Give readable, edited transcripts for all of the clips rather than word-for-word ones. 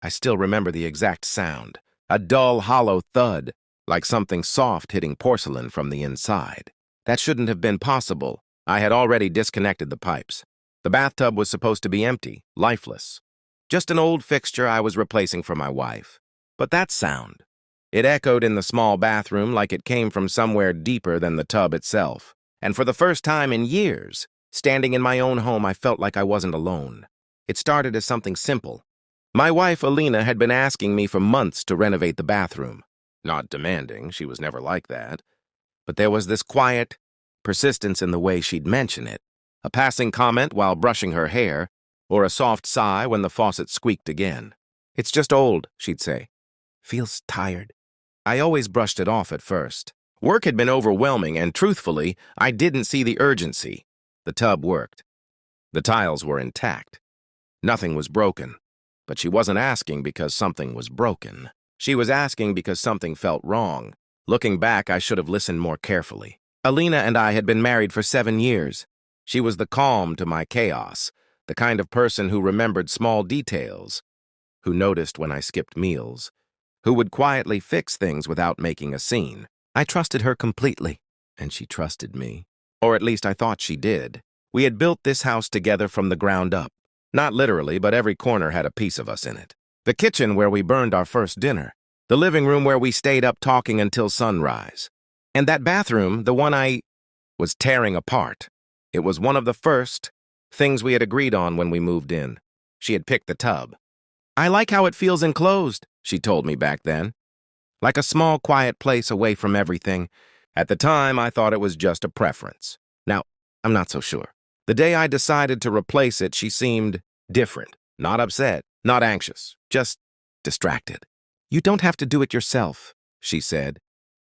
I still remember the exact sound. A dull, hollow thud, like something soft hitting porcelain from the inside. That shouldn't have been possible. I had already disconnected the pipes. The bathtub was supposed to be empty, lifeless. Just an old fixture I was replacing for my wife. But that sound, it echoed in the small bathroom like it came from somewhere deeper than the tub itself. And for the first time in years, standing in my own home, I felt like I wasn't alone. It started as something simple. My wife, Alina, had been asking me for months to renovate the bathroom. Not demanding, she was never like that. But there was this quiet persistence in the way she'd mention it. A passing comment while brushing her hair, or a soft sigh when the faucet squeaked again. "It's just old," she'd say. "Feels tired." I always brushed it off at first. Work had been overwhelming, and truthfully, I didn't see the urgency. The tub worked. The tiles were intact. Nothing was broken. But she wasn't asking because something was broken. She was asking because something felt wrong. Looking back, I should have listened more carefully. Alina and I had been married for 7 years. She was the calm to my chaos, the kind of person who remembered small details, who noticed when I skipped meals, who would quietly fix things without making a scene. I trusted her completely, and she trusted me. Or at least I thought she did. We had built this house together from the ground up. Not literally, but every corner had a piece of us in it. The kitchen where we burned our first dinner. The living room where we stayed up talking until sunrise. And that bathroom, the one I was tearing apart. It was one of the first things we had agreed on when we moved in. She had picked the tub. "I like how it feels enclosed," she told me back then. Like a small, quiet place away from everything. At the time, I thought it was just a preference. Now, I'm not so sure. The day I decided to replace it, she seemed different. Not upset, not anxious, just distracted. "You don't have to do it yourself," she said,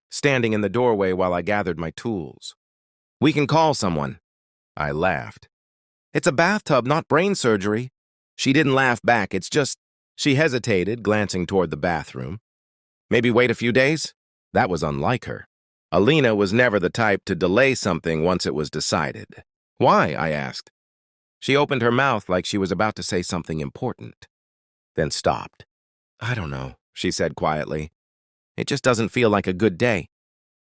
standing in the doorway while I gathered my tools. "We can call someone." I laughed. "It's a bathtub, not brain surgery." She didn't laugh back. "It's just—" She hesitated, glancing toward the bathroom. "Maybe wait a few days?" That was unlike her. Alina was never the type to delay something once it was decided. "Why?" I asked. She opened her mouth like she was about to say something important, then stopped. "I don't know," she said quietly. "It just doesn't feel like a good day."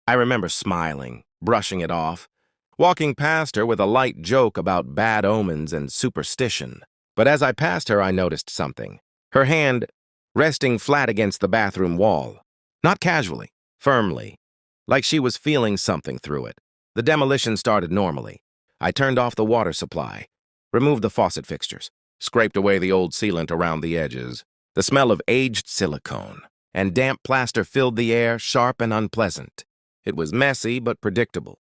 I remember smiling, brushing it off, walking past her with a light joke about bad omens and superstition. But as I passed her, I noticed something. Her hand resting flat against the bathroom wall. Not casually, firmly, like she was feeling something through it. The demolition started normally. I turned off the water supply, removed the faucet fixtures, scraped away the old sealant around the edges. The smell of aged silicone and damp plaster filled the air, sharp and unpleasant. It was messy but predictable.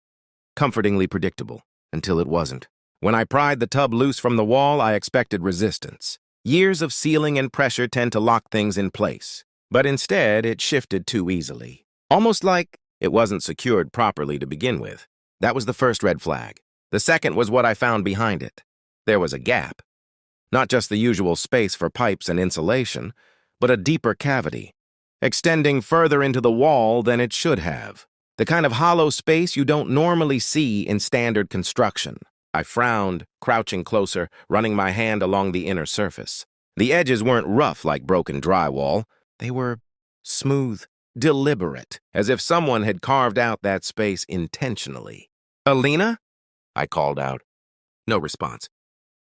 Comfortingly predictable, until it wasn't. When I pried the tub loose from the wall, I expected resistance. Years of sealing and pressure tend to lock things in place. But instead, it shifted too easily. Almost like it wasn't secured properly to begin with. That was the first red flag. The second was what I found behind it. There was a gap. Not just the usual space for pipes and insulation, but a deeper cavity, extending further into the wall than it should have. The kind of hollow space you don't normally see in standard construction. I frowned, crouching closer, running my hand along the inner surface. The edges weren't rough like broken drywall. They were smooth, deliberate, as if someone had carved out that space intentionally. "Alina?" I called out. No response.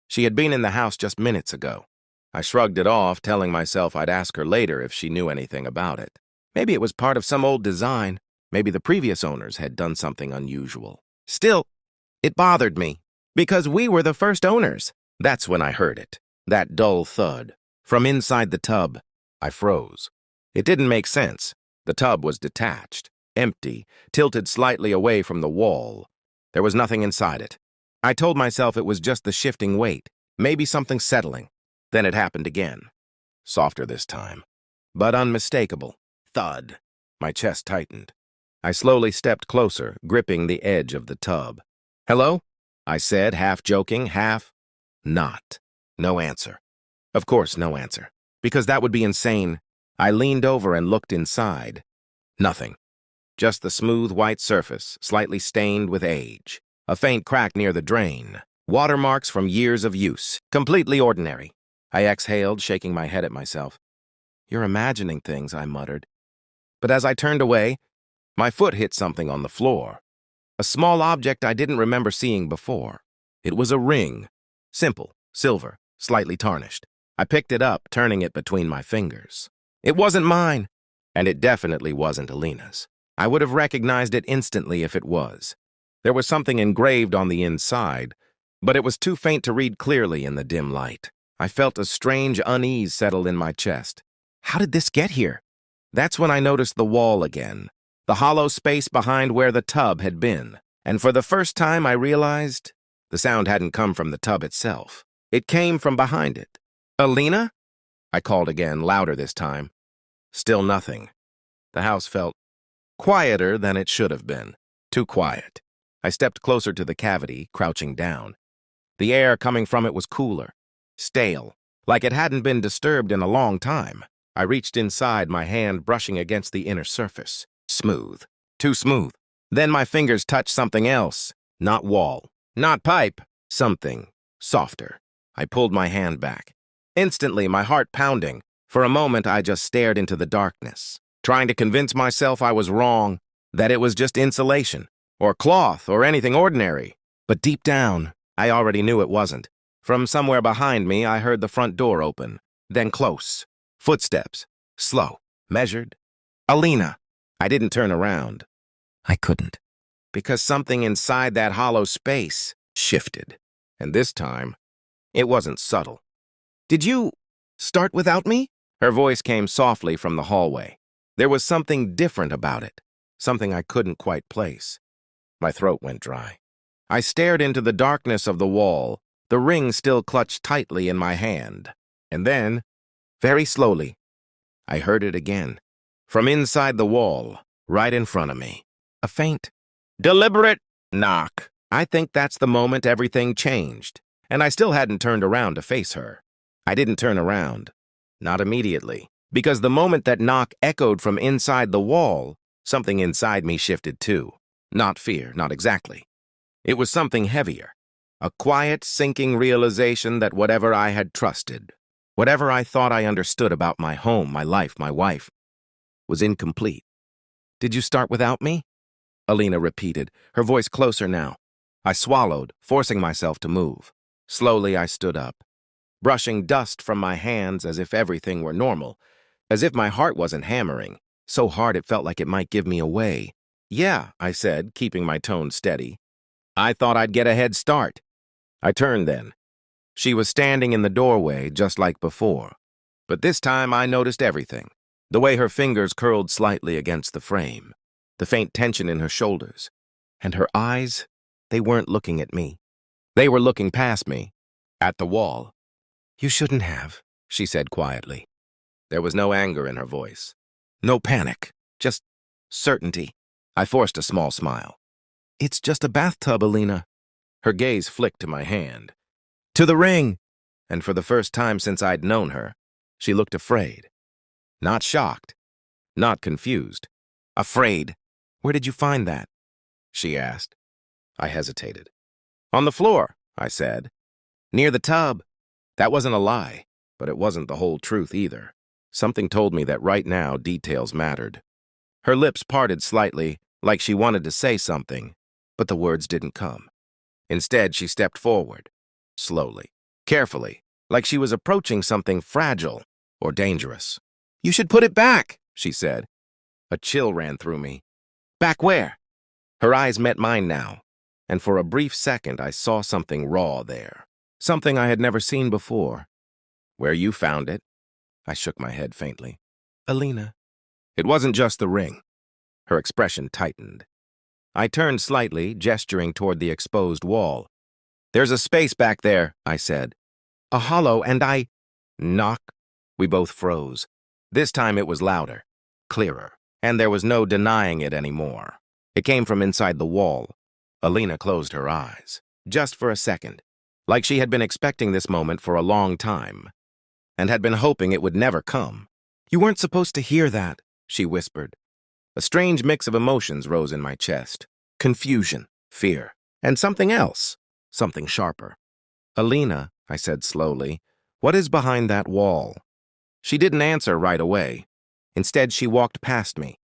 She had been in the house just minutes ago. I shrugged it off, telling myself I'd ask her later if she knew anything about it. Maybe it was part of some old design. Maybe the previous owners had done something unusual. Still, it bothered me, because we were the first owners. That's when I heard it, that dull thud. From inside the tub, I froze. It didn't make sense. The tub was detached, empty, tilted slightly away from the wall. There was nothing inside it. I told myself it was just the shifting weight, maybe something settling. Then it happened again. Softer this time, but unmistakable. Thud. My chest tightened. I slowly stepped closer, gripping the edge of the tub. "Hello?" I said, half joking, half not. No answer. Of course, no answer, because that would be insane. I leaned over and looked inside. Nothing. Just the smooth white surface, slightly stained with age. A faint crack near the drain. Watermarks from years of use. Completely ordinary. I exhaled, shaking my head at myself. You're imagining things, I muttered. But as I turned away, my foot hit something on the floor. A small object I didn't remember seeing before. It was a ring. Simple, silver, slightly tarnished. I picked it up, turning it between my fingers. It wasn't mine, and it definitely wasn't Alina's. I would have recognized it instantly if it was. There was something engraved on the inside, but it was too faint to read clearly in the dim light. I felt a strange unease settle in my chest. How did this get here? That's when I noticed the wall again, the hollow space behind where the tub had been. And for the first time I realized the sound hadn't come from the tub itself. It came from behind it. Alina? I called again, louder this time. Still nothing. The house felt quieter than it should have been. Too quiet. I stepped closer to the cavity, crouching down. The air coming from it was cooler, stale, like it hadn't been disturbed in a long time. I reached inside, my hand brushing against the inner surface. Smooth. Too smooth. Then my fingers touched something else. Not wall. Not pipe. Something softer. I pulled my hand back. Instantly, my heart pounding. For a moment, I just stared into the darkness, trying to convince myself I was wrong, that it was just insulation, or cloth, or anything ordinary. But deep down, I already knew it wasn't. From somewhere behind me, I heard the front door open, then close. Footsteps. Slow. Measured. Alina. I didn't turn around. I couldn't. Because something inside that hollow space shifted. And this time, it wasn't subtle. Did you start without me? Her voice came softly from the hallway. There was something different about it. Something I couldn't quite place. My throat went dry. I stared into the darkness of the wall, the ring still clutched tightly in my hand. And then, very slowly, I heard it again. From inside the wall, right in front of me. A faint, deliberate knock. I think that's the moment everything changed. And I still hadn't turned around to face her. I didn't turn around. Not immediately. Because the moment that knock echoed from inside the wall, something inside me shifted too. Not fear, not exactly. It was something heavier. A quiet, sinking realization that whatever I had trusted, whatever I thought I understood about my home, my life, my wife, was incomplete. Did you start without me? Alina repeated, her voice closer now. I swallowed, forcing myself to move. Slowly I stood up, brushing dust from my hands as if everything were normal, as if my heart wasn't hammering, so hard it felt like it might give me away. Yeah, I said, keeping my tone steady. I thought I'd get a head start. I turned then. She was standing in the doorway just like before, but this time I noticed everything. The way her fingers curled slightly against the frame, the faint tension in her shoulders, and her eyes, they weren't looking at me. They were looking past me, at the wall. You shouldn't have, she said quietly. There was no anger in her voice, no panic, just certainty. I forced a small smile. It's just a bathtub, Alina. Her gaze flicked to my hand. To the ring! And for the first time since I'd known her, she looked afraid. Not shocked, not confused. Afraid. Where did you find that? She asked. I hesitated. On the floor, I said. Near the tub. That wasn't a lie, but it wasn't the whole truth either. Something told me that right now details mattered. Her lips parted slightly, like she wanted to say something, but the words didn't come. Instead, she stepped forward, slowly, carefully, like she was approaching something fragile or dangerous. You should put it back, she said. A chill ran through me. Back where? Her eyes met mine now, and for a brief second I saw something raw there, something I had never seen before. Where you found it? I shook my head faintly. Alina. It wasn't just the ring. Her expression tightened. I turned slightly, gesturing toward the exposed wall. There's a space back there, I said. A hollow, and I... Knock. We both froze. This time it was louder, clearer, and there was no denying it anymore. It came from inside the wall. Alina closed her eyes, just for a second, like she had been expecting this moment for a long time, and had been hoping it would never come. You weren't supposed to hear that, she whispered. A strange mix of emotions rose in my chest. Confusion, fear, and something else, something sharper. Alina, I said slowly, what is behind that wall? She didn't answer right away. Instead, she walked past me,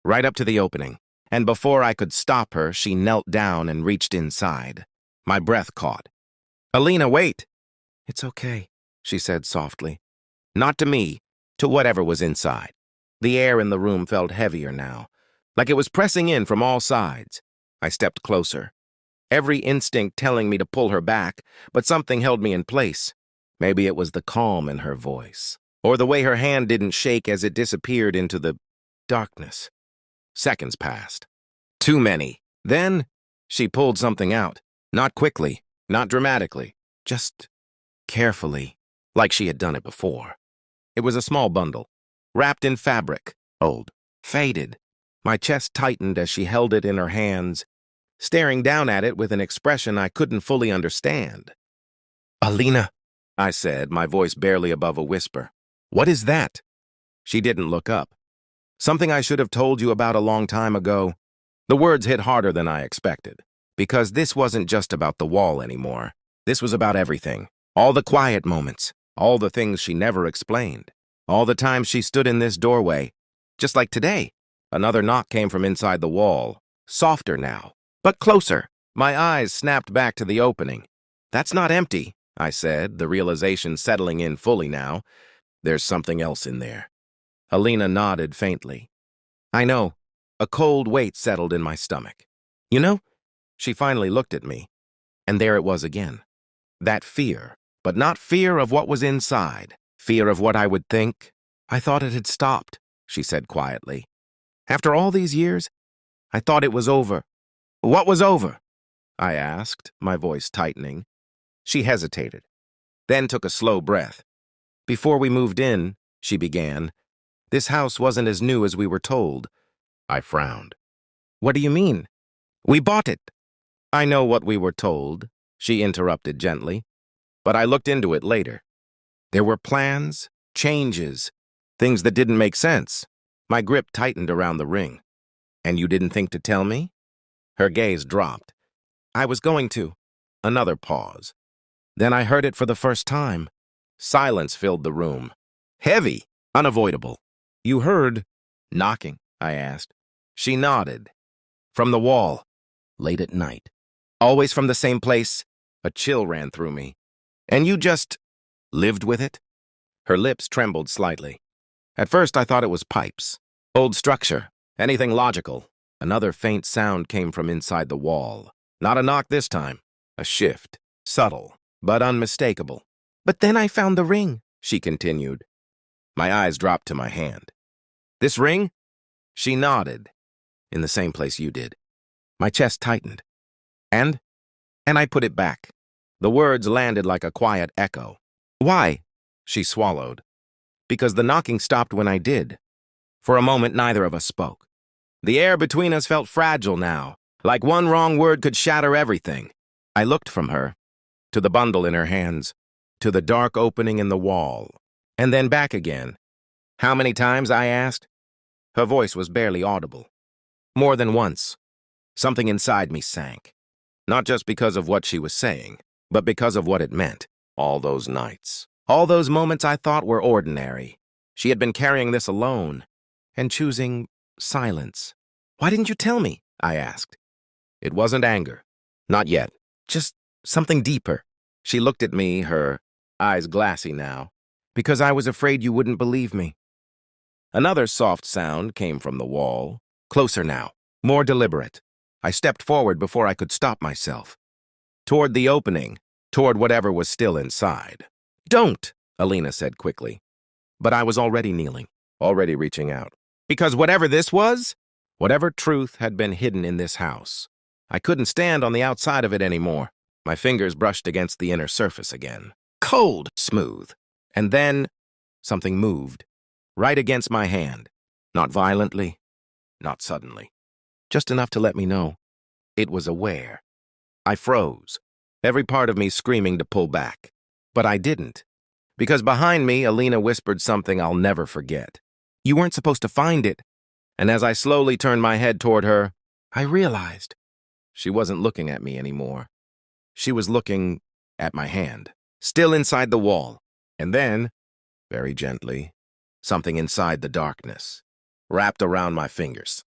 right up to the opening, and before I could stop her, she knelt down and reached inside. My breath caught. "Alina, wait!" "It's okay," she said softly. Not to me, to whatever was inside. The air in the room felt heavier now, like it was pressing in from all sides. I stepped closer, every instinct telling me to pull her back, but something held me in place. Maybe it was the calm in her voice, or the way her hand didn't shake as it disappeared into the darkness. Seconds passed. Too many. Then, she pulled something out. Not quickly, not dramatically, just carefully, like she had done it before. It was a small bundle, wrapped in fabric, old, faded. My chest tightened as she held it in her hands, staring down at it with an expression I couldn't fully understand. "Alina," I said, my voice barely above a whisper. "What is that?" She didn't look up. "Something I should have told you about a long time ago." The words hit harder than I expected, because this wasn't just about the wall anymore. This was about everything. All the quiet moments, all the things she never explained, all the times she stood in this doorway, just like today. Another knock came from inside the wall, softer now, but closer. My eyes snapped back to the opening. "That's not empty," I said, the realization settling in fully now. "There's something else in there." Alina nodded faintly. "I know." A cold weight settled in my stomach. "You know?" She finally looked at me, and there it was again. That fear, but not fear of what was inside. Fear of what I would think. "I thought it had stopped," she said quietly. "After all these years, I thought it was over." "What was over?" I asked, my voice tightening. She hesitated, then took a slow breath. "Before we moved in," she began, "this house wasn't as new as we were told." I frowned. "What do you mean?" "We bought it." "I know what we were told," she interrupted gently, "but I looked into it later. There were plans, changes, things that didn't make sense." My grip tightened around the ring. "And you didn't think to tell me?" Her gaze dropped. "I was going to." Another pause. Then I heard it for the first time. Silence filled the room. Heavy, unavoidable. "You heard knocking?" I asked. She nodded. "From the wall. Late at night. Always from the same place." A chill ran through me. "And you just lived with it?" Her lips trembled slightly. At first I thought it was pipes. Old structure. Anything logical. Another faint sound came from inside the wall. Not a knock this time. A shift. Subtle, but unmistakable. "But then I found the ring," she continued. My eyes dropped to my hand. "This ring?" She nodded. "In the same place you did." My chest tightened. And I put it back. The words landed like a quiet echo. "Why?" She swallowed. "Because the knocking stopped when I did." For a moment, neither of us spoke. The air between us felt fragile now, like one wrong word could shatter everything. I looked from her, to the bundle in her hands, to the dark opening in the wall, and then back again. "How many times?" I asked. Her voice was barely audible. "More than once." Something inside me sank. Not just because of what she was saying, but because of what it meant. All those nights. All those moments I thought were ordinary. She had been carrying this alone, and choosing silence. "Why didn't you tell me?" I asked. It wasn't anger. Not yet. Just something deeper. She looked at me, her eyes glassy now. "Because I was afraid you wouldn't believe me." Another soft sound came from the wall. Closer now. More deliberate. I stepped forward before I could stop myself. Toward the opening. Toward whatever was still inside. "Don't," Alina said quickly. But I was already kneeling. Already reaching out. Because whatever this was, whatever truth had been hidden in this house, I couldn't stand on the outside of it anymore. My fingers brushed against the inner surface again. Cold, smooth. And then something moved. Right against my hand. Not violently, not suddenly. Just enough to let me know. It was aware. I froze, every part of me screaming to pull back. But I didn't. Because behind me, Alina whispered something I'll never forget. "You weren't supposed to find it." And as I slowly turned my head toward her, I realized she wasn't looking at me anymore. She was looking at my hand, still inside the wall. And then, very gently, something inside the darkness, wrapped around my fingers.